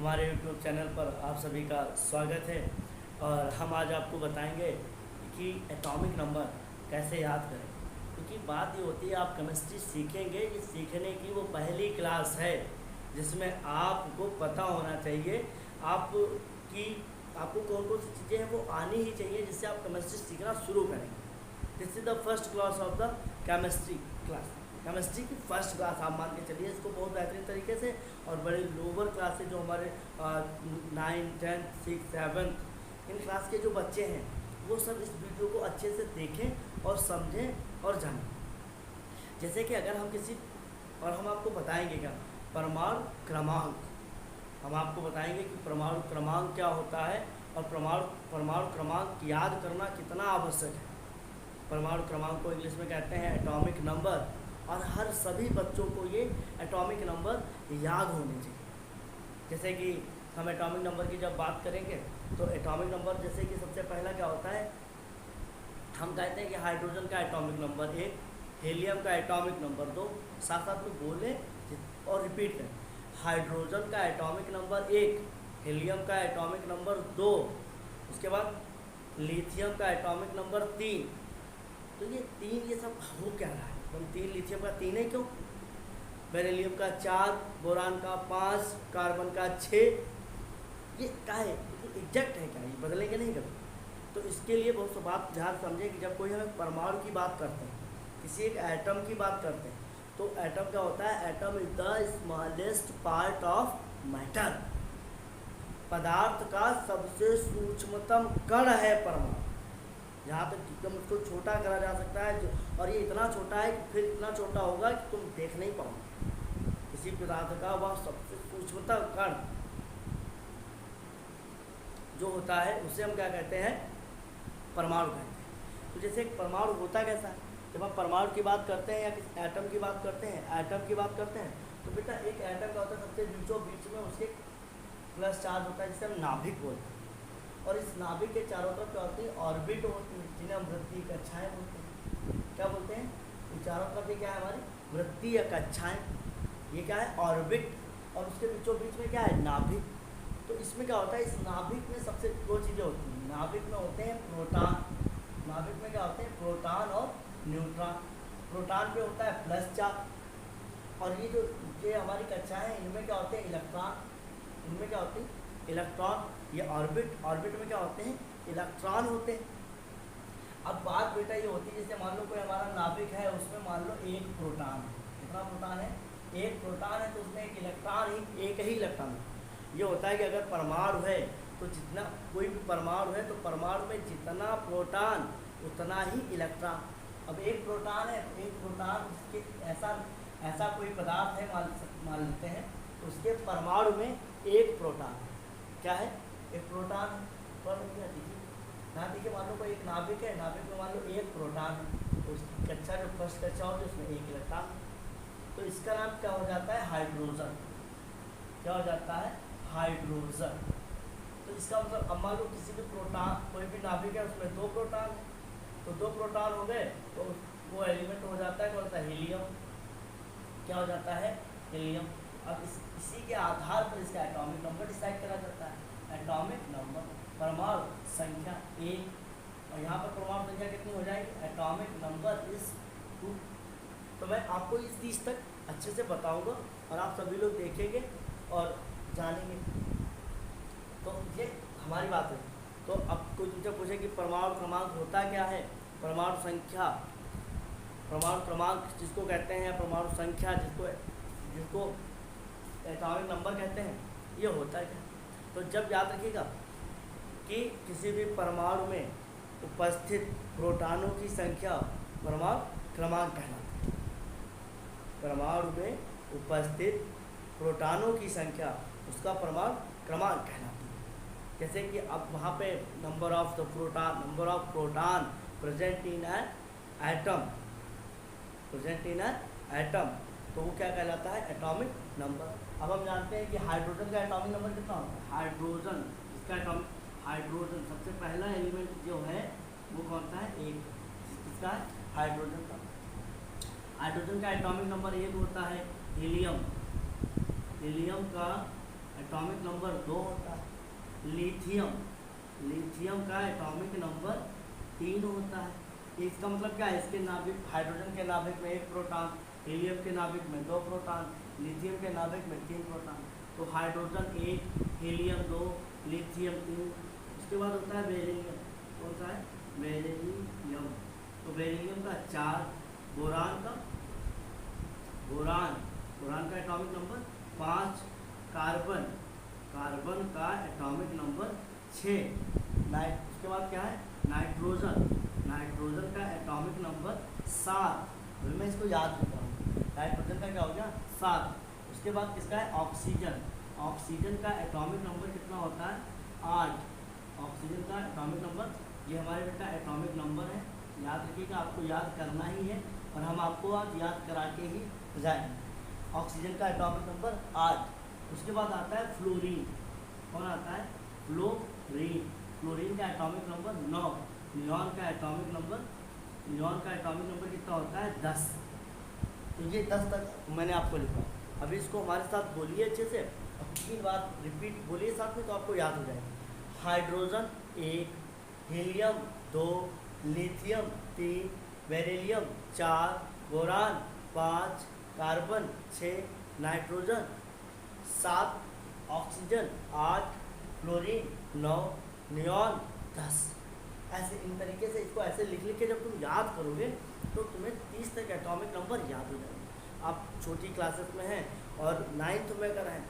हमारे YouTube channel पर आप सभी का स्वागत है। और हम आज आपको बताएंगे कि एटॉमिक नंबर कैसे याद करें। क्योंकि बात ये होती है, आप केमिस्ट्री सीखेंगे, ये सीखने की वो पहली क्लास है जिसमें आपको पता होना चाहिए आपको कौन कौन सी चीज़ें हैं वो आनी ही चाहिए, जिससे आप केमिस्ट्री सीखना शुरू करेंगे। This is the first class of the chemistry class. Chemistry की फर्स्ट क्लास आप मान के चलिए इसको बहुत बेहतरीन तरीके से। और बड़े लोअर क्लास से जो हमारे 9, 10, 6, 7 इन क्लास के जो बच्चे हैं वो सब इस वीडियो को अच्छे से देखें और समझें और जानें। जैसे कि अगर हम हम आपको बताएंगे क्या परमाणु क्रमांक, हम आपको बताएंगे कि परमाणु क्रमांक क्या होता है और परमाणु क्रमांक याद करना कितना आवश्यक है। परमाणु क्रमांक को इंग्लिश में कहते हैं एटॉमिक नंबर, और हर सभी बच्चों को ये एटॉमिक नंबर याद होने चाहिए। जैसे कि हम एटॉमिक नंबर की जब बात करेंगे तो एटॉमिक नंबर जैसे कि सबसे पहला क्या होता है, हम कहते हैं कि हाइड्रोजन का एटॉमिक नंबर 1, हीलियम का एटॉमिक नंबर 2, साथ साथ में बोलें और रिपीट करें। हाइड्रोजन का एटॉमिक नंबर 1, हीलियम का एटॉमिक नंबर 2, उसके बाद लिथियम का एटॉमिक नंबर 3। तो ये 3 ये सब हो क्या रहा है, हम 3 लिथियम का 3 है क्यों, बेरिलियम का 4, बोरान का 5, कार्बन का 6, ये क्या है एग्जैक्ट है क्या, ये बदलेंगे नहीं कभी। तो इसके लिए बहुत सी बात ध्यान समझें कि जब कोई हम परमाणु की बात करते हैं, किसी एक एटम की बात करते हैं, तो एटम क्या होता है, atom is the smallest part of matter. पदार्थ का सबसे सूक्ष्मतम कण है परमाणु, जहाँ तक एकदम उसको छोटा करा जा सकता है। और ये इतना छोटा है कि फिर इतना छोटा होगा कि तुम देख नहीं पाओगे किसी पदार्थ का वह सबसे सूक्ष्मतम कण जो होता है उसे हम क्या कहते हैं, परमाणु कहते हैं। तो जैसे एक परमाणु होता कैसा है, जब हम परमाणु की बात करते हैं या किसी एटम की बात करते हैं, एटम की बात करते हैं, तो बेटा एक एटम का होता है सबसे बीचों बीच में उसके प्लस चार्ज होता है जिसे हम नाभिक बोलते हैं। और इस नाभिक के चारों तरफ क्या होती है, ऑर्बिट होती है, जिन्हें हम वृत्तीय कक्षाएं बोलते हैं। क्या बोलते हैं, इन चारों तरफ ये क्या है, हमारी वृत्तीय कक्षाएं, ये क्या है ऑर्बिट, और उसके बीचों बीच में क्या है, नाभिक। तो इसमें क्या होता है, इस नाभिक में सबसे 2 चीज़ें होती हैं। नाभिक में होते हैं प्रोटॉन, नाभिक में क्या होते हैं प्रोटॉन और न्यूट्रॉन। प्रोटॉन पे होता है प्लस चार्ज, और ये हमारी कक्षाएं हैं इनमें क्या होते हैं इलेक्ट्रॉन, इनमें क्या होते हैं इलेक्ट्रॉन। ये ऑर्बिट में क्या होते हैं इलेक्ट्रॉन होते हैं। अब बात बेटा ये होती है, जैसे मान लो कोई हमारा नाभिक है, उसमें मान लो एक प्रोटॉन है, कितना प्रोटॉन है, एक प्रोटॉन है, तो उसमें एक ही इलेक्ट्रॉन है। ये होता है कि अगर परमाणु है तो जितना कोई भी परमाणु है तो परमाणु में जितना प्रोटॉन उतना ही इलेक्ट्रॉन। अब एक प्रोटॉन है तो एक प्रोटॉन उसके ऐसा कोई पदार्थ है मान लेते हैं, तो उसके परमाणु में एक प्रोटॉन है, क्या है एक प्रोटॉन। पर देखिए मान लो कोई एक नाभिक है, नाभिक में मान लो एक प्रोटॉन है, तो उसकी कक्षा जो फर्स्ट कक्षा होती है उसमें एक इलेक्ट्रॉन। तो इसका नाम क्या हो जाता है, हाइड्रोजन। क्या हो जाता है, हाइड्रोजन। तो इसका मतलब अब मान लो किसी भी प्रोटॉन, कोई भी नाभिक है उसमें 2 प्रोटॉन है, तो 2 प्रोटॉन हो गए तो वो एलिमेंट हो जाता है, कौन सा, हीलियम। क्या हो जाता है, हीलियम। अब इसी के आधार पर इसका एटॉमिक नंबर डिसाइड करा जाता है। एटॉमिक नंबर परमाणु संख्या 1, और यहाँ पर परमाणु संख्या कितनी हो जाएगी, एटॉमिक नंबर इज 2। तो मैं आपको इस चीज़ तक अच्छे से बताऊंगा और आप सभी लोग देखेंगे और जानेंगे। तो ये हमारी बात है। तो अब कोई तुमसे पूछे कि परमाणु क्रमांक होता क्या है, परमाणु संख्या, परमाणु क्रमांक जिसको कहते हैं, परमाणु संख्या जिसको एटॉमिक नंबर कहते हैं, ये होता है क्या। तो जब याद रखिएगा कि किसी भी परमाणु में उपस्थित प्रोटॉनों की संख्या परमाणु क्रमांक कहलाती है। परमाणु में उपस्थित प्रोटॉनों की संख्या उसका परमाणु क्रमांक कहलाती है। जैसे कि अब वहाँ पे number of proton present in atom, तो वो क्या कहलाता है, एटॉमिक नंबर। अब हम जानते हैं कि हाइड्रोजन का एटॉमिक नंबर कितना होता है, हाइड्रोजन सबसे पहला एलिमेंट जो है वो कौन सा है, एक, किसका है, हाइड्रोजन का। हाइड्रोजन का एटॉमिक नंबर 1 होता है। हीलियम का एटॉमिक नंबर 2 होता है। लिथियम, लिथियम का एटॉमिक नंबर 3 होता है। इसका मतलब क्या है, इसके नाभिक, हाइड्रोजन के नाभिक में 1 प्रोटॉन, हीलियम के नाभिक में 2 प्रोटॉन, लिथियम के नाभिक में 3 प्रोटॉन। तो हाइड्रोजन 1, हीलियम 2, लिथियम 3। उसके बाद होता है बेरिलियम। कौन सा है, बेरिलियम। तो बेरिलियम का 4, बोरान का, बोरान का एटॉमिक नंबर 5, कार्बन, कार्बन का एटॉमिक नंबर 6। उसके बाद क्या है, नाइट्रोजन, नाइट्रोजन का एटॉमिक नंबर 7। तो मैं इसको याद करता हूँ, नाइट्रोजन का क्या हो गया 7। उसके बाद किसका है, ऑक्सीजन, ऑक्सीजन का एटॉमिक नंबर कितना होता है 8। ऑक्सीजन का एटॉमिक नंबर, ये हमारे बेटा एटॉमिक नंबर है, याद रखिएगा, आपको याद करना ही है और हम आपको आज याद करा के ही जाएंगे। ऑक्सीजन का एटॉमिक नंबर 8। उसके बाद आता है फ्लोरीन। कौन आता है, फ्लोरीन। फ्लोरीन का एटॉमिक नंबर 9। नियॉन का एटॉमिक नंबर, नियॉन का एटॉमिक नंबर कितना होता है 10। तो ये 10 तक मैंने आपको लिखा। अभी इसको हमारे साथ बोलिए अच्छे से, और 3 बार रिपीट बोलिए साथ में, तो आपको याद हो जाएगा। Hydrogen 1, helium 2, lithium 3, beryllium 4, boron 5, carbon 6, nitrogen 7, oxygen 8, fluorine 9, neon 10। ऐसे इन तरीके से इसको ऐसे लिख लिख के जब तुम याद करोगे तो तुम्हें 30 तक एटॉमिक नंबर याद हो जाएंगे। आप छोटी क्लासेस में हैं और 9th में अगर हैं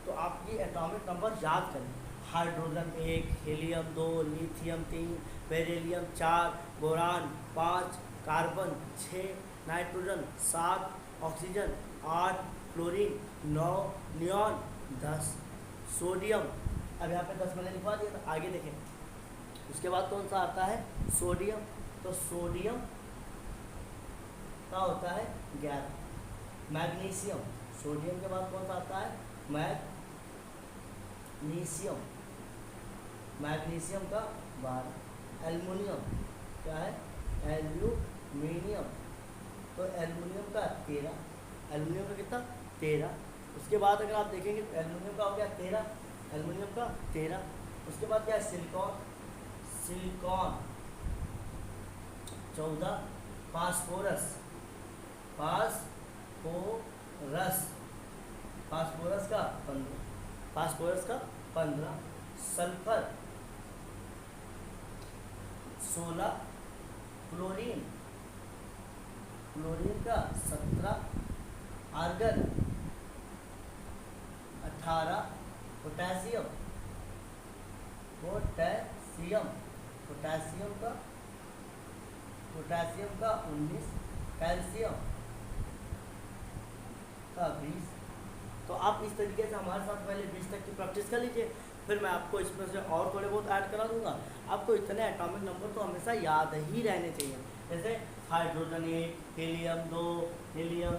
तो आप ये एटॉमिक नंबर याद करें। Hydrogen 1, helium 2, lithium 3, beryllium 4, boron 5, carbon 6, nitrogen 7, oxygen 8, fluorine 9, neon 10, sodium, अब यहाँ पे 10 मैंने लिखवा दिया था, आगे देखें। उसके बाद कौन सा आता है, सोडियम। तो सोडियम का होता है 11। मैग्नीशियम, सोडियम के बाद कौन सा आता है, मैग्नीशियम, मैग्नीशियम का 12। एल्युमिनियम, क्या है, एल्यूमिनियम, तो एल्युमिनियम का 13। एल्युमिनियम का कितना, 13। उसके बाद अगर आप देखेंगे तो एल्युमिनियम का हो गया 13, एल्युमिनियम का 13। उसके बाद क्या है, silicon, silicon 14। Phosphorus, phosphorus, phosphorus का 15, फास्फोरस का 15। सल्फर 16। क्लोरीन, क्लोरीन का 17। आर्गन 18। पोटेशियम, पोटेशियम, पोटेशियम का 19। कैल्शियम का 20। तो आप इस तरीके से हमारे साथ पहले 20 तक की प्रैक्टिस कर लीजिए, फिर मैं आपको इसमें से और थोड़े बहुत ऐड करा दूंगा। आपको इतने एटॉमिक नंबर तो हमेशा याद ही रहने चाहिए, जैसे hydrogen 1, helium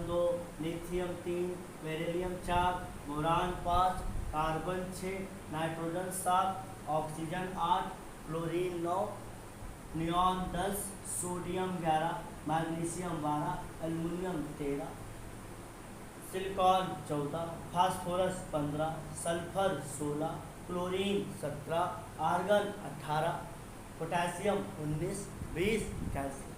2, lithium 3, beryllium 4, boron 5, carbon 6, nitrogen 7, oxygen 8, fluorine 9, neon 10, sodium 11, magnesium 12, aluminium 13, silicon 14, phosphorus 15, sulphur 16, chlorine 17, argon 18, potassium 19, 20 calcium.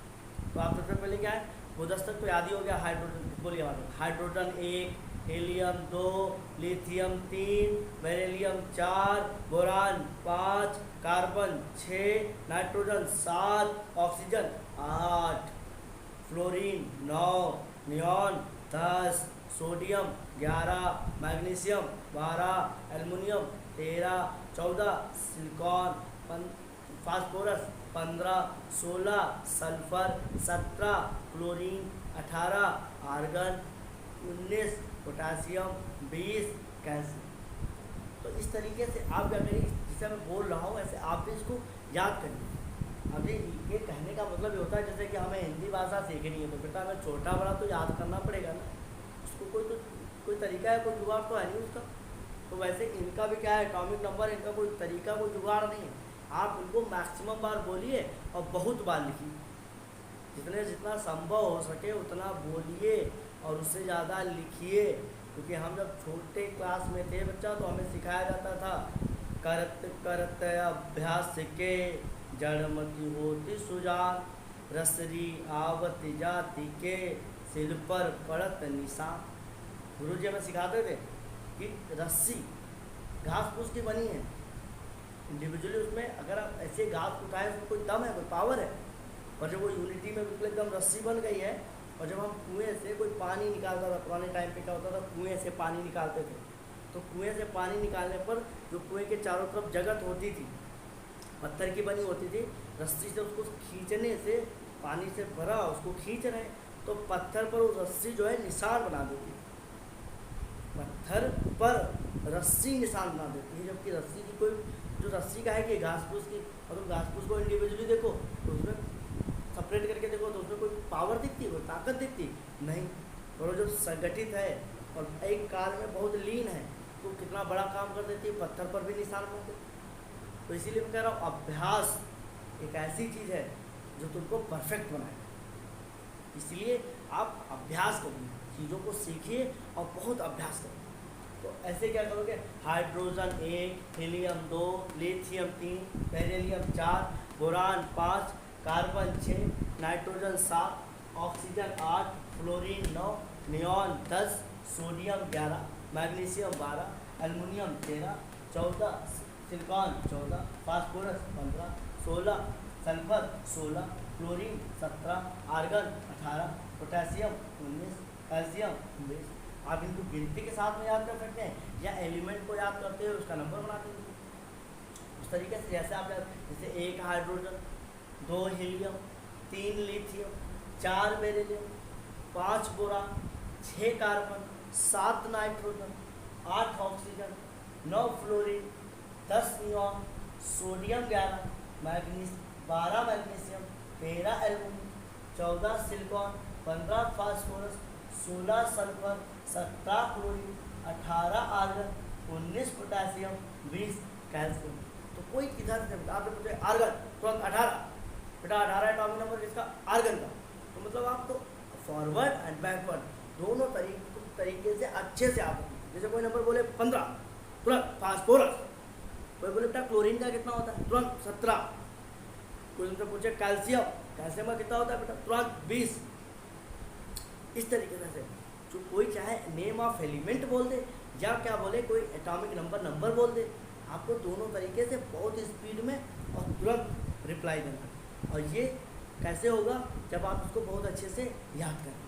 तो आप सबसे पहले क्या है, वो 10 तक तो याद ही हो गया। हाइड्रोजन बोलिए, hydrogen 1, helium 2, lithium 3, beryllium 4, boron 5, carbon 6, nitrogen 7, oxygen 8, fluorine 9, neon 10, sodium 11, magnesium 12, aluminium 13, 14, silicon, phosphorus 15, 16, sulphur 17, chlorine 18, argon 19, potassium 20, calcium. तो इस तरीके से आप क्या करिए, जिसे मैं बोल रहा हूँ ऐसे आप भी इसको याद करिए। अभी ये कहने का मतलब ये होता है जैसे कि हमें हिंदी भाषा सीखनी है तो बेटा हमें छोटा बड़ा तो याद करना पड़ेगा ना, उसको कोई तरीका है, कोई जुगाड़ तो है नहीं उसका। तो वैसे इनका भी क्या है, एटॉमिक नंबर, इनका कोई तरीका, कोई जुगाड़ नहीं है। आप इनको मैक्सिमम बार बोलिए और बहुत बार लिखिए, जितना संभव हो सके उतना बोलिए और उससे ज़्यादा लिखिए। क्योंकि हम जब छोटे क्लास में थे बच्चा तो हमें सिखाया जाता था करत करत अभ्यास के जड़मति होती सुजान, रसरी आवत जाति के सिल पर पड़त निशान। गुरु जी हमें सिखाते थे कि रस्सी घास फूस की बनी है, इंडिविजुअली उसमें अगर आप ऐसे घास उठाएं उसमें कोई दम है, कोई पावर है, पर जब वो यूनिटी में बिल्कुल एकदम रस्सी बन गई है, और जब हम कुएं से कोई पानी निकालता था, पुराने टाइम पे क्या होता था, कुएं से पानी निकालते थे, तो कुएं से पानी निकालने पर जो कुएं के चारों तरफ जगत होती थी, पत्थर की बनी होती थी, रस्सी से उसको खींचने से पानी से भरा उसको खींच रहे तो पत्थर पर वो रस्सी जो है निशान बना देती है, पत्थर पर रस्सी निशान बना देती है। जबकि रस्सी की कोई जो रस्सी का है कि घास फूस की, और तुम घास फूस को इंडिविजुअली देखो तो उसमें सेपरेट करके देखो तो उसमें कोई पावर दिखती है, कोई ताकत दिखती नहीं। और जो संगठित है और एक काल में बहुत लीन है तो कितना बड़ा काम कर देती है, पत्थर पर भी निशान बना देती है। तो इसीलिए मैं कह रहा हूँ अभ्यास एक ऐसी चीज़ है जो तुमको परफेक्ट बनाएगा। इसलिए आप अभ्यास करिए, चीज़ों को सीखिए और बहुत अभ्यास करिए। तो ऐसे क्या करोगे, hydrogen 1, helium 2, lithium 3, beryllium 4, boron 5, carbon 6, nitrogen 7, oxygen 8, fluorine 9, neon 10, sodium 11, magnesium 12, aluminium 13, 14, silicon 14, phosphorus 15, 16, sulphur 16, chlorine 17, argon 18, potassium 19, calcium 19। आप इनको गिनती के साथ में याद कर सकते हैं या एलिमेंट को याद करते हुए उसका नंबर बना दीजिए उस तरीके से। जैसे आप जैसे 1 hydrogen, 2 helium, 3 lithium, 4 beryllium, 5 boron, 6 carbon, 7 nitrogen, 8 oxygen, 9 fluorine, 10 neon, sodium 11, 12 magnesium, 13 aluminium, 14 silicon, 15 phosphorus, 16 sulphur, 17 chlorine, 18 argon, 19 potassium, 20 calcium. तो कोई किधर से आपने पूछे आर्गन तुरंत 18, बेटा 18 एटॉमिक नंबर जिसका आर्गन का, तो मतलब आप तो फॉरवर्ड एंड बैकवर्ड दोनों तरीके से अच्छे से आप, जैसे कोई नंबर बोले 15 तुरंत फास्फोरस, कोई बोले बेटा क्लोरीन का कितना होता है तुरंत 17, कोई उनसे पूछे कैल्शियम का कितना होता है बेटा तुरंत 20। इस तरीके से जो कोई चाहे नेम ऑफ एलिमेंट बोल दे या क्या बोले कोई एटॉमिक नंबर बोल दे, आपको दोनों तरीके से बहुत स्पीड में और तुरंत रिप्लाई देना। और ये कैसे होगा, जब आप उसको बहुत अच्छे से याद करें।